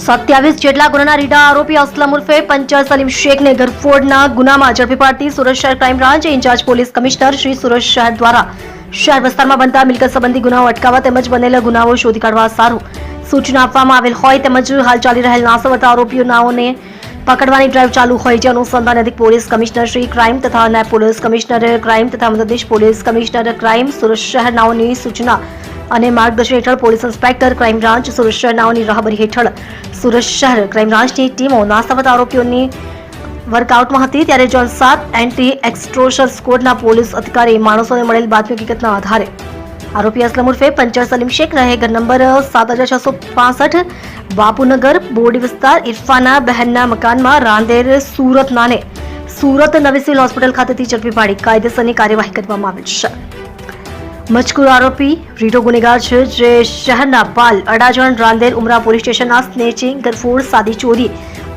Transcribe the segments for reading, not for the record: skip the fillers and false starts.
27 જેટલા ગુનાના રીઢા આરોપી અસલમ ઉર્ફે પંચર સલીમ શેખને ઘરફોડના ગુનામાં ઝડપી પાડતી સુરત શહેર crime branch incharge police commissioner Shri Surat શહેર દ્વારા શહેર વિસ્તારમાં બનતા મિલકત સંબંધી ગુનાઓ અટકાવવા તેમજ બનેલા ગુનાઓ શોધી કાઢવા સારું સૂચના આપવામાં આવેલ હોય તેમજ હાલ ચાલી રહેલ નાસવતા આરોપીઓને પકડવાની ડ્રાઈવ ચાલુ હોય જે અનુસંધાને અધિક પોલીસ કમિશનર શ્રી ક્રાઇમ તથા નાયબ પોલીસ કમિશનર ક્રાઇમ તથા મદદનીશ પોલીસ કમિશનર ક્રાઇમ સુરત શહેર નાઓની સૂચના અને માર્ગદર્શન હેઠળ police inspector crime branch Surat શહેર નાઓની રાહબરી હેઠળ સુરત શહેર ક્રાઇમ બ્રાન્ચની ટીમો નાસવતા આરોપીઓની વર્કઆઉટમાં હતી ત્યારે ઝોન 7 એન્ટી એક્સ્ટ્રોશન સ્કોડના પોલીસ અધિકારી માણસોને મળેલ બાતમી હકીકતના આધારે આરોપી અસલમ ઉર્ફે પંચર સલીમ શેખ રહે ઘર નંબર 7665 બાપુનગર બોડી વિસ્તાર ઇરફાના બહેનના મકાનમાં રાંદેર સુરતનાને સુરત નવી સિવિલ હોસ્પિટલ ખાતેથી ઝડપી પાડી કાયદેસરની કાર્યવાહી કરવામાં આવી છે. મજકૂર આરોપી રીઢો ગુનેગાર છે જે શહેરના પાલ અડાજણ રાંદેર ઉમરા પોલીસ સ્ટેશનના સ્નેચિંગ ગરફોડ સાદી ચોરી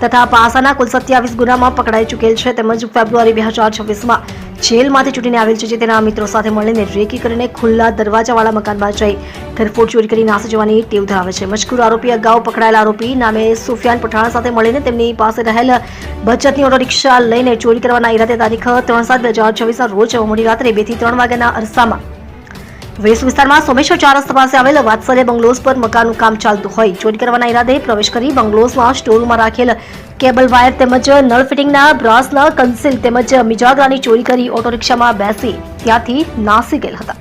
તથા પાસાના કુલ 27 ગુનામાં પકડાઈ ચૂકેલ છે તેમજ ફેબ્રુઆરી 2026માં જેલમાંથી છૂટીને આવેલ છે જે તેના મિત્રો સાથે મળીને રેકી કરીને ખુલ્લા દરવાજાવાળા મકાનમાં જઈ ઘરફોડ ચોરી કરી નાસી જવાની ટેવ ધરાવે છે. મજકૂર આરોપી અગાઉ પકડાયેલા આરોપી નામે સુફિયાન પઠાણ સાથે મળીને તેમની પાસે રહેલ બચતની ઓટો રિક્ષા લઈને ચોરી કરવાના ઈરાદે તારીખ 3/7/2026ના રોજ મોડી રાત્રે 2 થી 3 વાગ્યાના અરસામાં વેસ વિસ્તારમાં સોમેશ્વર ચાર રસ્તા પાસે આવેલ વાત્સલ્ય બંગલોઝ પર મકાનનું કામ ચાલતું હોય ચોરી કરવાના ઈરાદે પ્રવેશ કરી બંગલોઝમાં સ્ટોરમાં રાખેલ કેબલ વાયર તેમજ નળ ફિટિંગના બ્રાસના કન્સીલ તેમજ મિજાગરાની ચોરી કરી ઓટો રિક્ષામાં બેસી ત્યાંથી નાસી ગયેલ હતા.